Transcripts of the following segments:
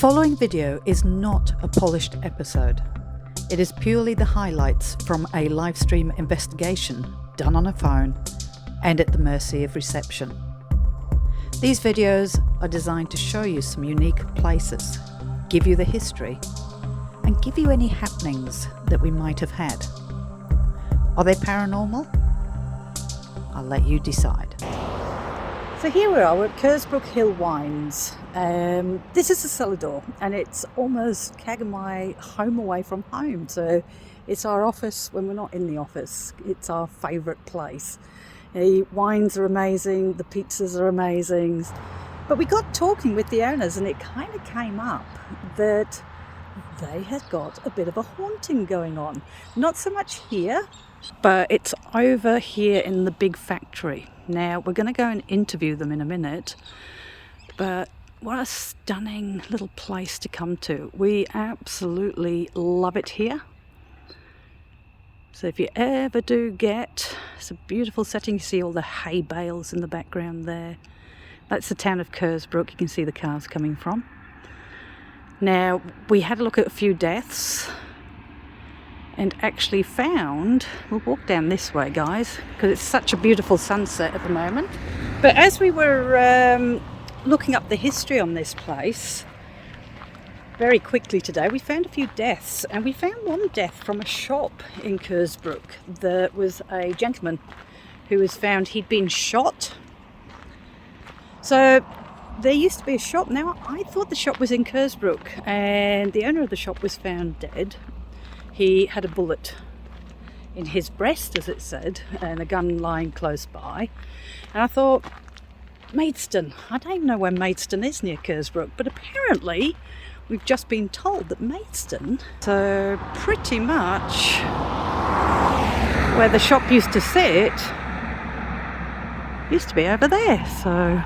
following video is not a polished episode. It is purely the highlights from a live stream investigation done on a phone and at the mercy of reception. These videos are designed to show you some unique places, give you the history, and give you any happenings that we might have had. Are they paranormal? I'll let you decide. So here we are, we're at Kersbrook Hill Wines. This is the cellar door, and it's almost Kagamai home away from home. So it's our office when we're not in the office. It's our favourite place. The wines are amazing, the pizzas are amazing. But we got talking with the owners, and it kind of came up that they had got a bit of a haunting going on. Not so much here, but it's over here in the big factory. Now, we're going to go and interview them in a minute, but what a stunning little place to come to. We absolutely love it here. So if you ever do get, it's a beautiful setting. You see all the hay bales in the background there. That's the town of Kersbrook. You can see the cars coming from. Now, we had a look at a few deaths and actually found, we'll walk down this way guys, because it's such a beautiful sunset at the moment. But as we were looking up the history on this place very quickly today, we found a few deaths, and we found one death from a shop in Kersbrook. There was a gentleman who was found, he'd been shot. So there used to be a shop. Now I thought the shop was in Kersbrook, and the owner of the shop was found dead. He had a bullet in his breast, as it said, and a gun lying close by. And I thought, Maidstone, I don't even know where Maidstone is near Kersbrook, but apparently we've just been told that Maidstone, so pretty much where the shop used to sit, used to be over there. So,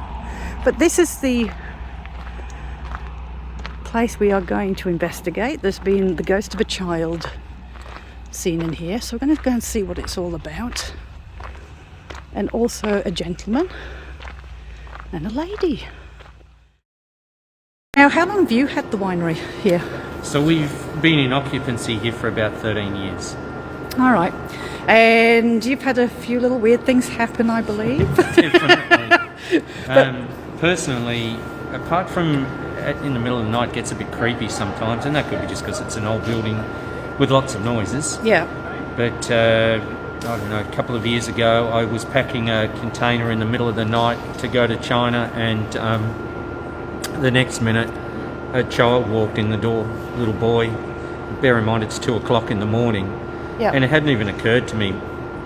but this is the place we are going to investigate. There's been the ghost of a child seen in here, so we're going to go and see what it's all about. And also a gentleman and a lady. Now, how long have you had the winery here? So we've been in occupancy here for about 13 years. All right. And you've had a few little weird things happen, I believe. Definitely. Personally, apart from in the middle of the night, gets a bit creepy sometimes, and that could be just because it's an old building with lots of noises. Yeah. But I don't know, a couple of years ago, I was packing a container in the middle of the night to go to China, and the next minute, a child walked in the door, a little boy. Bear in mind, it's 2 o'clock in the morning. Yeah. And it hadn't even occurred to me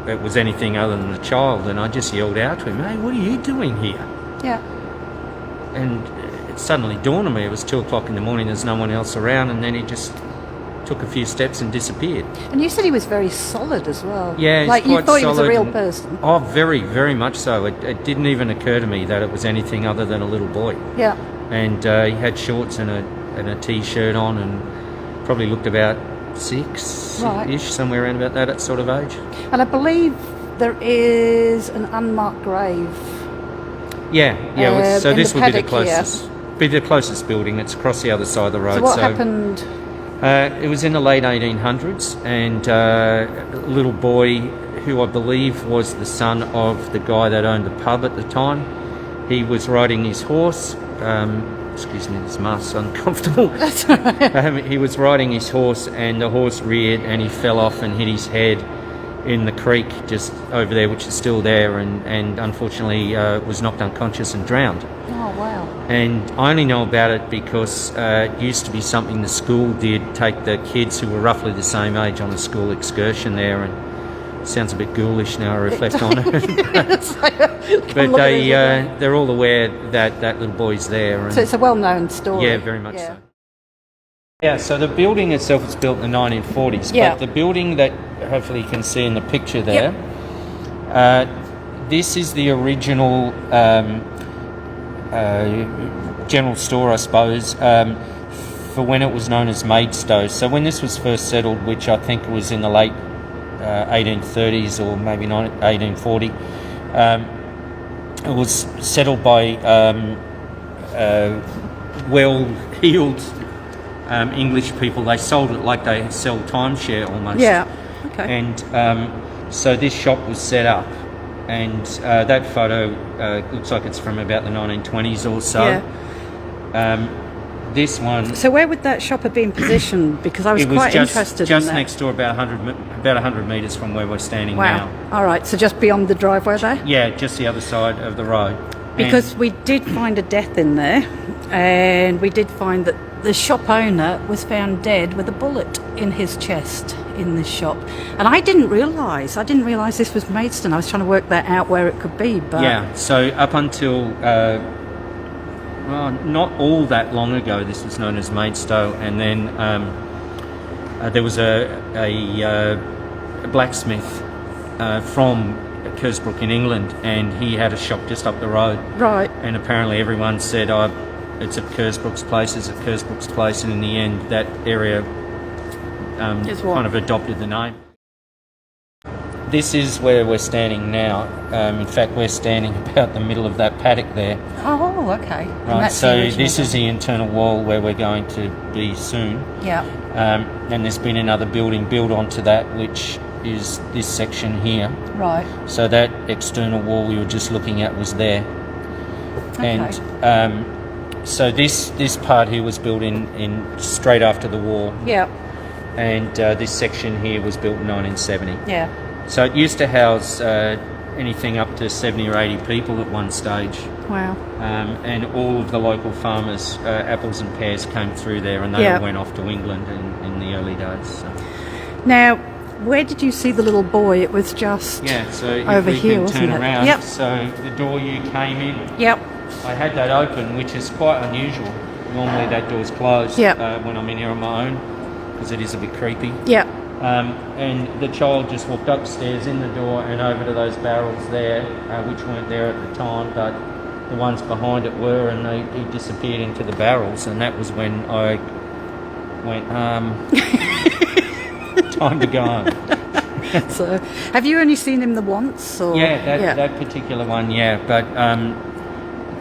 it was anything other than the child, and I just yelled out to him, "Hey, what are you doing here?" Yeah. And it suddenly dawned on me it was 2 o'clock in the morning, there's no one else around, and then he just took a few steps and disappeared. And you said he was very solid as well. Yeah, he's like quite you thought he was a solid real and- person. Oh, very, very much so. It didn't even occur to me that it was anything other than a little boy. Yeah. And he had shorts and a t-shirt on, and probably looked about 6-ish, Right. somewhere around about that sort of age. And I believe there is an unmarked grave. Yeah. So in this the would be the paddock here. closest building. It's across the other side of the road. So what happened? It was in the late 1800s, and a little boy who I believe was the son of the guy that owned the pub at the time. He was riding his horse. Excuse me, this mask's uncomfortable. That's all right. He was riding his horse, and the horse reared, and he fell off and hit his head in the creek just over there, which is still there, and unfortunately was knocked unconscious and drowned. Oh, wow. And I only know about it because it used to be something the school did, take the kids who were roughly the same age on a school excursion there, and it sounds a bit ghoulish now I reflect on it. But they're all aware that that little boy's there. And So it's a well-known story. yeah, very much so. Yeah, so the building itself was built in the 1940s, Yeah. but the building that hopefully you can see in the picture there, this is the original general store, I suppose, for when it was known as Maidstone. So when this was first settled, which I think was in the late 1830s or maybe 1840, it was settled by well-heeled English people. They sold it like they sell timeshare almost. Yeah. Okay. And so this shop was set up, and that photo looks like it's from about the 1920s or so. Yeah. This one. So where would that shop have been positioned? Because I was quite interested in that. Just next door, about 100 metres from where we're standing now. All right, so just beyond the driveway there? Yeah, just the other side of the road. Because we did find a death in there, and we did find that the shop owner was found dead with a bullet in his chest in this shop. And I didn't realise this was Maidstone. I was trying to work that out where it could be. But yeah, so up until... not all that long ago, this was known as Maidstone, and then there was a blacksmith from Kersbrook in England, and he had a shop just up the road. Right. And apparently everyone said, it's at Kersbrook's place, and in the end that area kind of adopted the name. This is where we're standing now. In fact, we're standing about the middle of that paddock there. Oh, okay. Right, so this is the internal wall where we're going to be soon. Yeah. And there's been another building built onto that, which is this section here. Right. So that external wall we were just looking at was there. Okay. And so this part here was built in straight after the war. Yeah. And this section here was built in 1970. Yeah. So it used to house anything up to 70 or 80 people at one stage. Wow. And all of the local farmers, apples and pears, came through there, and they all went off to England in the early days. So. Now, where did you see the little boy? It was just so over if we here, can wasn't turn it? around. Yep. So the door you came in, Yep. I had that open, which is quite unusual. Normally that door's closed when I'm in here on my own, because it is a bit creepy. Yep. And the child just walked upstairs in the door and over to those barrels there, which weren't there at the time, but the ones behind it were, and he disappeared into the barrels, and that was when I went, time to go home. So, have you only seen him the once? Or? That particular one, but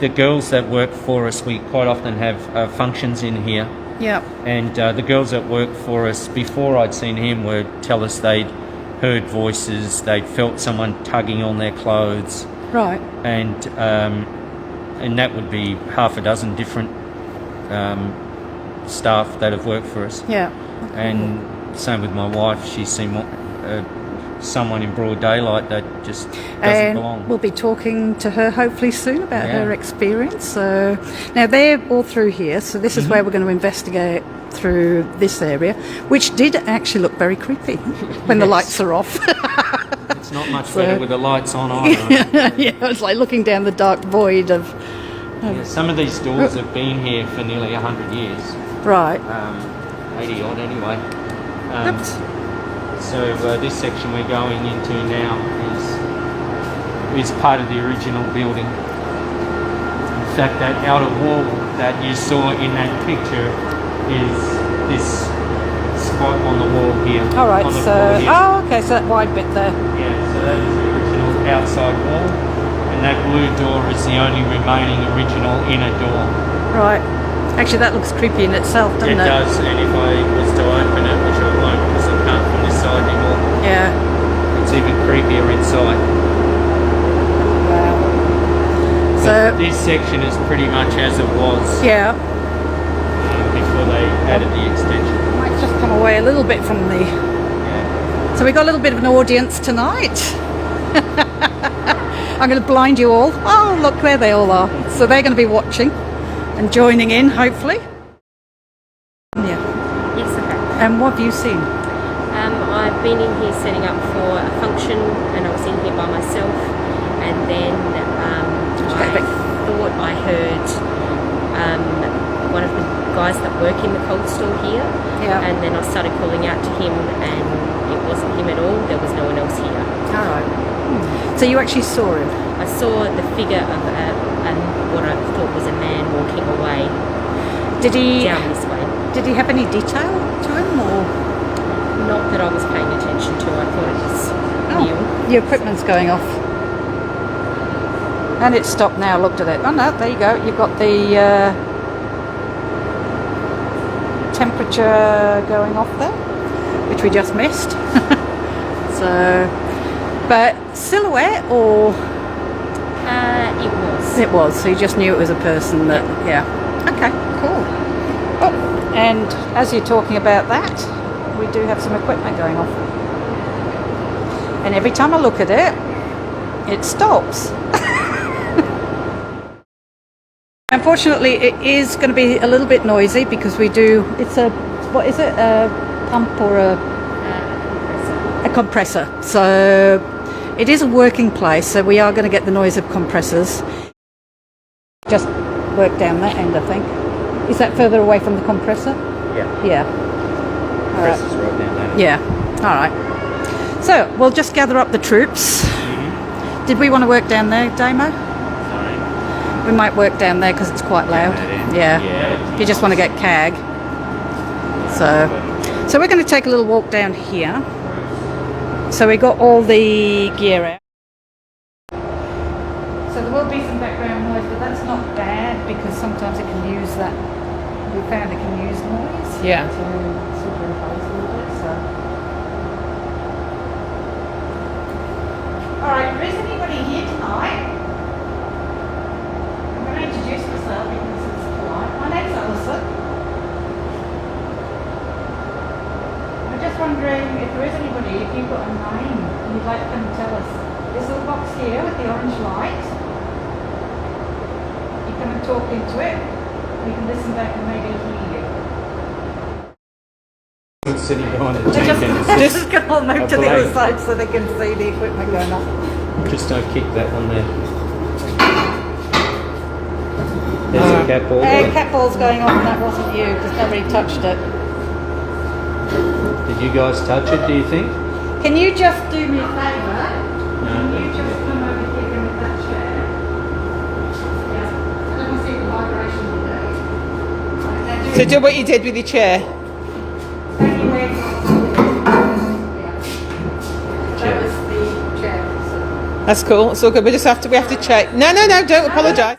the girls that work for us, we quite often have functions in here. Yeah. And the girls that work for us, before I'd seen him, would tell us they'd heard voices, they'd felt someone tugging on their clothes. Right. And that would be half a dozen different staff that have worked for us. Yeah. And same with my wife, she's seen someone in broad daylight that just doesn't belong. We'll be talking to her hopefully soon about her experience. So now they're all through here, so this is where we're going to investigate through this area, which did actually look very creepy when the lights are off. It's not much better with the lights on either. It's like looking down the dark void of... some of these doors have been here for nearly 100 years. Right. 80 odd anyway. So this section we're going into now is part of the original building. In fact, that outer wall that you saw in that picture is this spot on the wall here. All right, okay, so that wide bit there. Yeah, so that is the original outside wall, and that blue door is the only remaining original inner door. Right. Actually, that looks creepy in itself, doesn't it? It does, and if I was to open it, which I won't because I can't from this side anymore, it's even creepier inside. Wow. But so this section is pretty much as it was before they added the extension. I might just come away a little bit from the... So we got a little bit of an audience tonight. I'm going to blind you all. Oh, look, there they all are. So they're going to be watching and joining in, hopefully. Yeah. Yes, okay. And what have you seen? I've been in here setting up for a function, and I was in here by myself, and then I thought I heard one of the guys that work in the cold store here, and then I started calling out to him, and it wasn't him at all. There was no one else here. All right. So you actually saw him? I saw the figure of what I thought was a man walking away. Down this way? Did he have any detail to him, or? Not that I was paying attention to. I thought it was new. Your equipment's going off. And it's stopped now, looked at it. Oh no, there you go. You've got the temperature going off there, which we just missed. So, but silhouette or? It was. It was, so you just knew it was a person that, yeah. Okay, cool. Oh, and as you're talking about that, we do have some equipment going off. And every time I look at it, it stops. Unfortunately, it is going to be a little bit noisy because we do, it's a, what is it, a pump or a compressor. So it is a working place, so we are going to get the noise of compressors. Just work down that end, I think. Is that further away from the compressor? Yeah. Yeah. Compressor's right down there. Yeah. All right. So we'll just gather up the troops. Mm-hmm. Did we want to work down there, Damo? Sorry. We might work down there because it's quite loud. Yeah. If you just want to get CAG. So we're going to take a little walk down here. So we got all the gear out. So there will be some background noise, but that's not bad because sometimes it can use that. We found it can use noise. Yeah. To superimpose a little bit. So. All right. Is anybody here tonight? I'm going to introduce myself because it's polite. My name's Alison. I'm just wondering if there is anybody, if you've got a name and you'd like to come and tell us. This little box here with the orange light. You come and talk into it. We can listen back and maybe hear you. Sitting behind a Just going to move to the other side so they can see the equipment going off. Just don't kick that one there. There's a cat ball. Cat ball's going off and that wasn't you because nobody touched it. Did you guys touch it, do you think? Can you just do me a favour? No. Can you just come over here with that chair? Yeah. I don't want to see the vibration today. So do what you did with your chair. Thank you very much. Yeah. That was the chair. So. That's cool. It's all good. We have to check. No, don't apologise.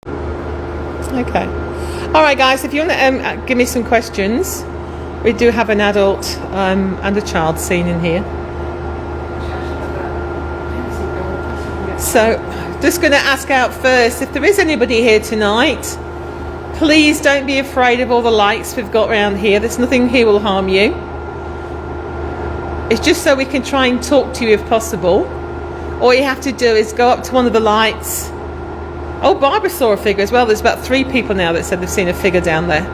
Okay. All right, guys. If you want to give me some questions, we do have an adult and a child scene in here. So, just going to ask out first, if there is anybody here tonight, please don't be afraid of all the lights we've got around here. There's nothing here will harm you. It's just so we can try and talk to you if possible. All you have to do is go up to one of the lights. Oh, Barbara saw a figure as well. There's about 3 people now that said they've seen a figure down there.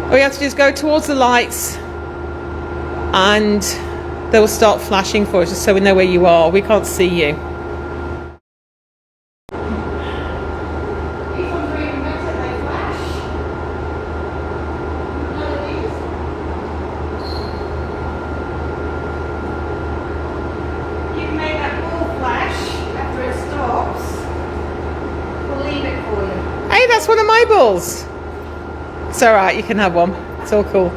All you have to do is go towards the lights and they will start flashing for us just so we know where you are. We can't see you. Hey, that's one of my balls. It's alright, you can have one. It's all cool. All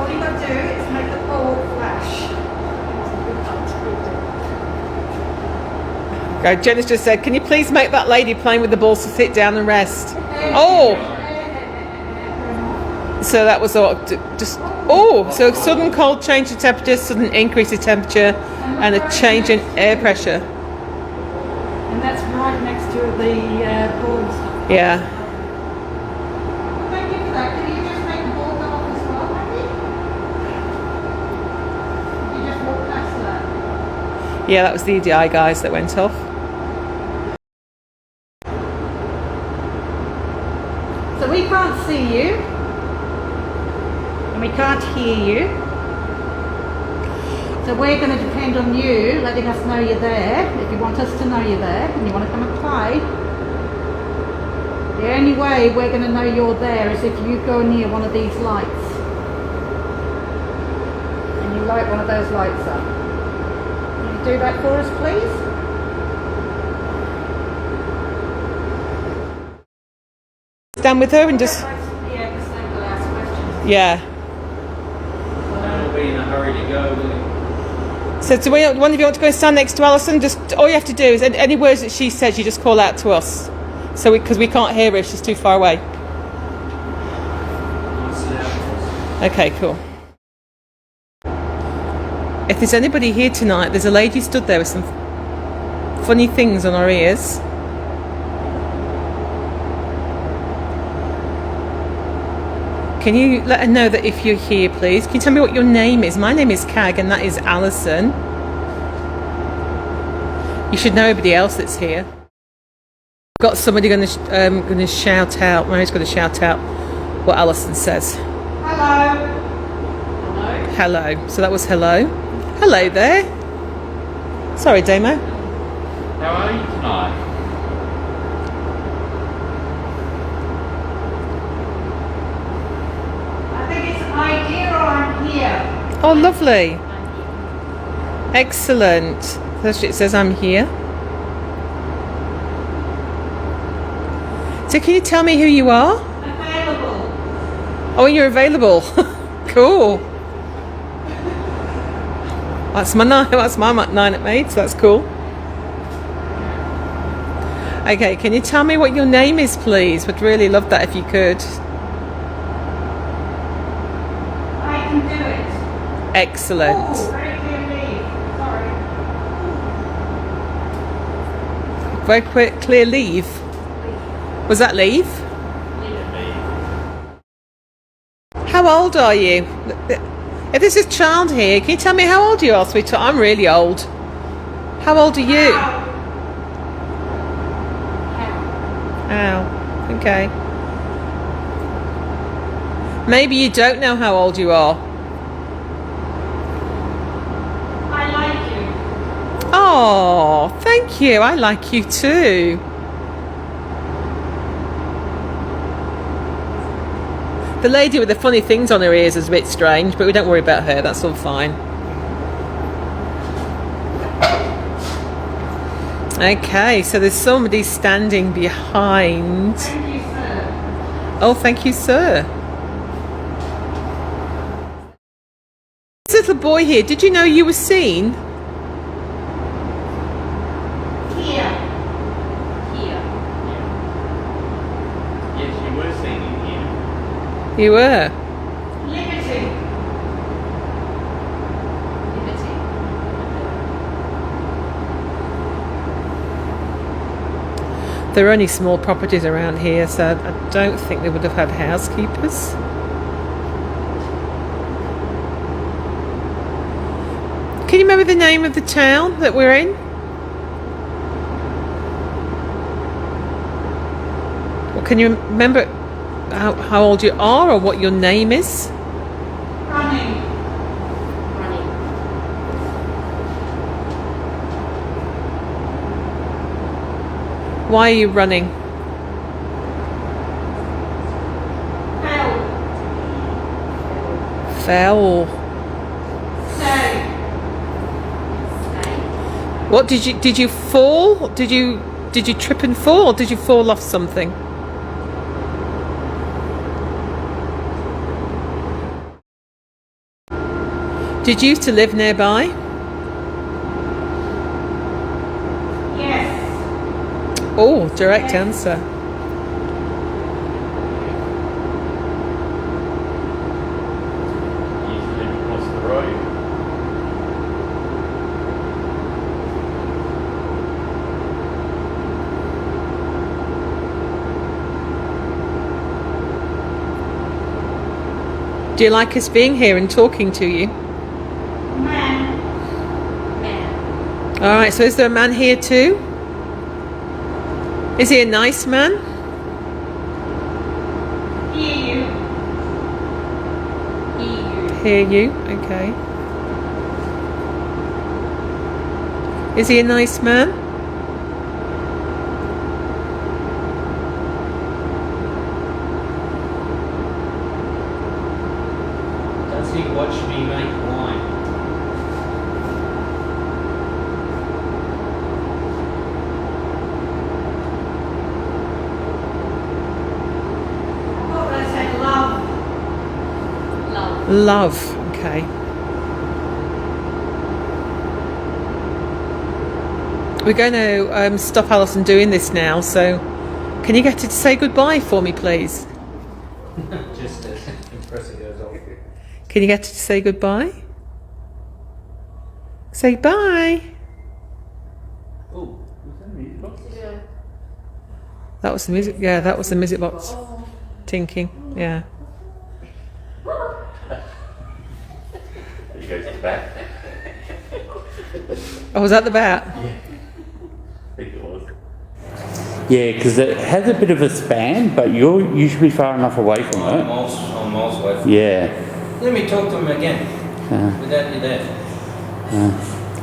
you got to do is make the ball flash. Okay, Jenna's just said, can you please make that lady playing with the balls to sit down and rest? Oh! So that was all, just, oh! So sudden cold change in temperature, sudden increase in temperature, and a change in air pressure. And that's right next to the ball and stuff. Yeah. Thank you for that. Can you just make the ball go off as well, maybe? You just walk past that. Yeah, that was the EDI guys that went off. So we can't see you. And we can't hear you. So we're going to depend on you letting us know you're there. If you want us to know you're there and you want to come and play. The only way we're going to know you're there is if you go near one of these lights. And you light one of those lights up. Can you do that for us, please? Stand with her and just... Yeah, because then we'll ask questions. Yeah. Don't be in a hurry to go, will you? So do one of you want to go and stand next to Alison? Just all you have to do is any words that she says, you just call out to us. So because we can't hear her if she's too far away. Okay, cool. If there's anybody here tonight, there's a lady stood there with some funny things on her ears. Can you let her know that if you're here, please? Can you tell me what your name is? My name is Cag and that is Alison. You should know everybody else that's here. Got somebody going to shout out. Mary's going to shout out what Alison says. Hello. Hello. So that was hello. Hello there. Sorry, Damo. How are you tonight? I think it's an idea or I'm here. Oh, lovely. Excellent. So it says I'm here. So can you tell me who you are? Available. Oh, you're available. Cool. That's my 9 at Maid, so that's cool. Okay, can you tell me what your name is, please? Would really love that if you could. I can do it. Excellent. Oh, very clearly. Sorry. Very quick, clear leave. Was that leave? How old are you? If there's a child here, can you tell me how old you are, sweetheart? I'm really old. How old are you? Ow. Okay. Maybe you don't know how old you are. I like you. Oh, thank you. I like you too. The lady with the funny things on her ears is a bit strange, but we don't worry about her. That's all fine. Okay, so there's somebody standing behind. Thank you, sir. Oh, thank you, sir. This little boy here, did you know you were seen? Here. Yes, you were seen in here. You were. Liberty. There are only small properties around here, so I don't think they would have had housekeepers. Can you remember the name of the town that we're in? Or can you remember how old you are or what your name is? Running. Why are you running? Fell. Stay. What did you fall? Did you trip and fall, or did you fall off something? Did you used to live nearby? Yes. Oh, direct answer. You used to live across the road. Do you like us being here and talking to you? Man. All right, so is there a man here too? Is he a nice man? Hear you. Hear you, okay. Is he a nice man? Does he watch me make wine? I thought they said love. Love, okay. We're going to stop Alison doing this now, so can you get her to say goodbye for me, please? Just as impressive goes on. Can you get her to say goodbye? Say bye. Oh, was that music box? That was the music. Yeah, that was the music box tinking. Yeah. There you go to the back. Oh, was that the bat? I think it was. Yeah, because it has a bit of a span, but you're usually far enough away from I'm it. miles away from Yeah. Let me talk to him again. Without you there.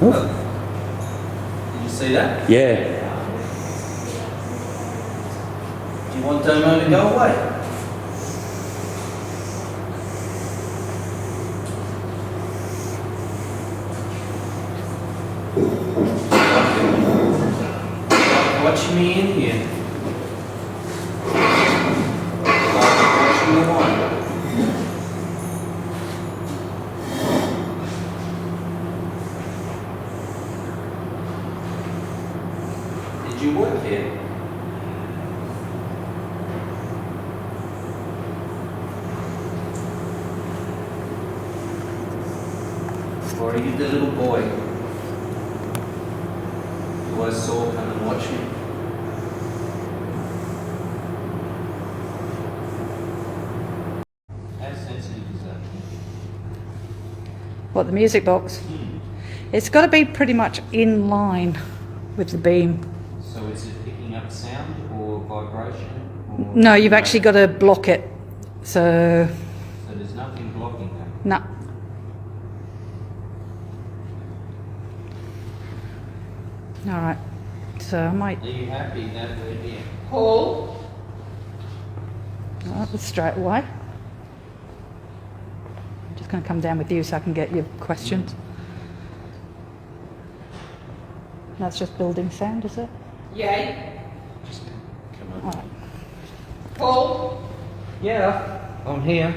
Oh. Did you see that? Yeah. Do you want Domo to go away? Watching me in here. Watching the wine. Did you work here? Or are you the little boy who I saw come and watch me? How sensitive is that? What, the music box? It's got to be pretty much in line with the beam. So is it picking up sound or vibration? Or No, you've actually got to block it. So, So there's nothing blocking that. no. All right. So I might. Are you happy that we're here? Paul. Oh, straight away. I'm just going to come down with you so I can get your questions. That's just building sound, is it? Yay. Come on. All right. Paul. Yeah, I'm here.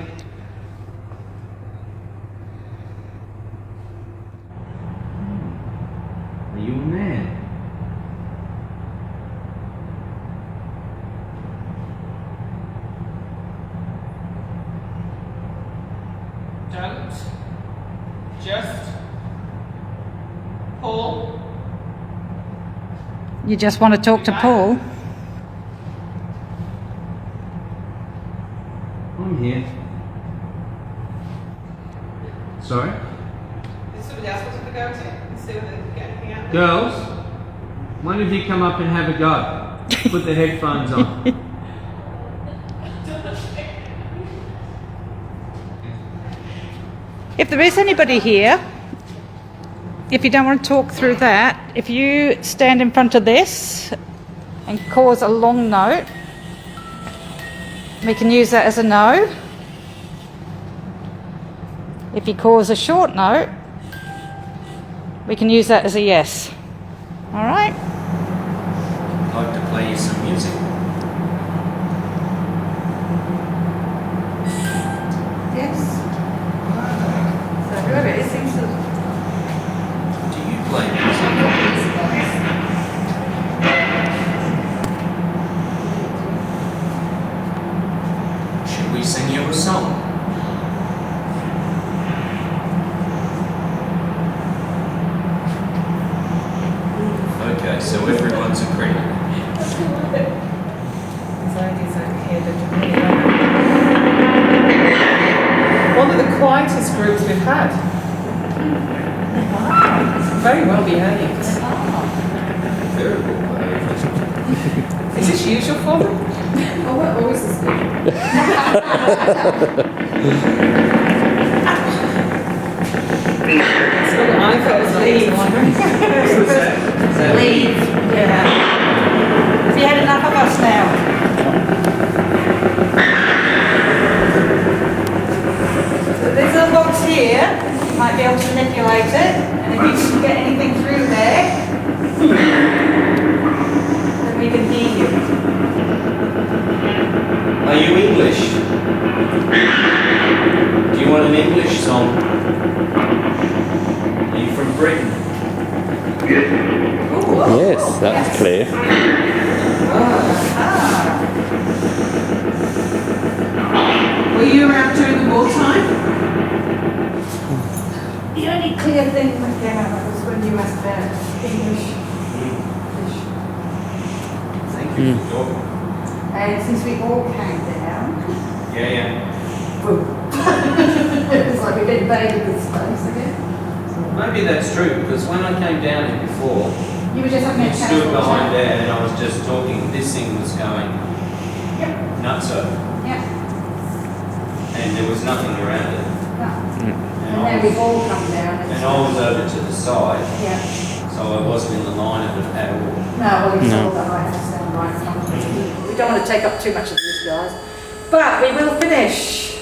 Are you a man? Don't. Just. Paul. You just want to talk to Paul? I'm here. Sorry? Is somebody else wanting to go to and see if they can get anything out? Girls, when have you come up and have a go? Put the headphones on. If there is anybody here, if you don't want to talk through that, if you stand in front of this and cause a long note, we can use that as a no. If you cause a short note, we can use that as a yes. All right? I'd like to play you some music. Yes. So whoever it is seems to... Do you play music? Should we sing you a song? Okay, so everyone's agreed. One of the quietest groups we've had. Very well behaved. Very good. Is this usual for them? Oh, we're always this good. So I thought it was leave. Leave. Yeah. Have you had enough of us now? So this little box here, you might be able to manipulate it, and if you can get anything through there, then we can hear you. Are you English? Do you want an English song? Are you from Britain? Yes. more time. The only clear thing that came out was when you asked about English fish. Thank you for talking. And since we all came down, Yeah. boom. It's like we've invaded the space again. Maybe that's true, because when I came down here before, You were just having a I casual stood behind chat. there and I was just talking. This thing was going Yep. nutso, Yeah. and there was nothing around it. No. And And I then was, we've all come down. and I was over to the side, Yeah. so I wasn't in the line of it at all. No, well, you No. saw that I have to stand right in front of you. We don't want to take up too much of this, guys. But we will finish.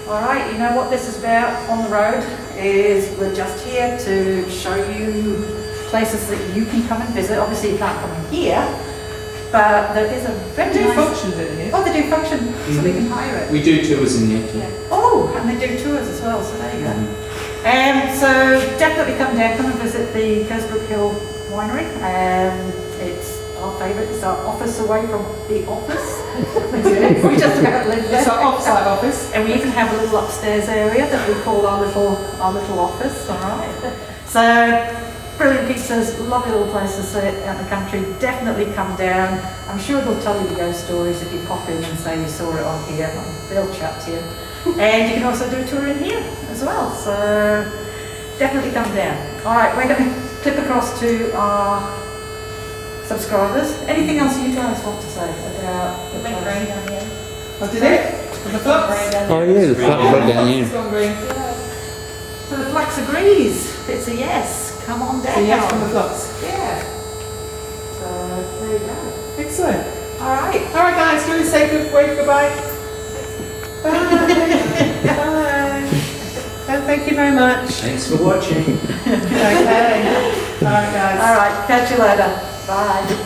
All right, you know what this is about on the road is we're just here to show you places that you can come and visit. Obviously, you can't come in here, but there is a very Do nice... functions in here. Oh, they do function, so we can hire it. We do tours in there. Yeah. Oh, and they do tours as well, so there you go. So definitely come down, come and visit the Kersbrook Hill Winery. It's our favourite, it's our office away from the office. We just about live there. It's our offside office. And we even have a little upstairs area that we call our little office, all right. So, brilliant pizzas, lovely little place to sit out in the country. Definitely come down. I'm sure they'll tell you the ghost stories if you pop in and say you saw it on here. They'll chat to you. And you can also do a tour in here as well. So, definitely come down. All right, we're going to clip across to our subscribers. Anything else you guys want to say about the Went green down here. What did it? The flux? Oh yeah, the front right down It's here. gone green. So the flux agrees. It's a yes. Come on down. So yes from the flux. Yeah. So there you go. Excellent. All right. All right, guys, do you say good wave goodbye? Bye. Bye. And thank you very much. Thanks for watching. Okay. All right, guys. All right. Catch you later. Bye.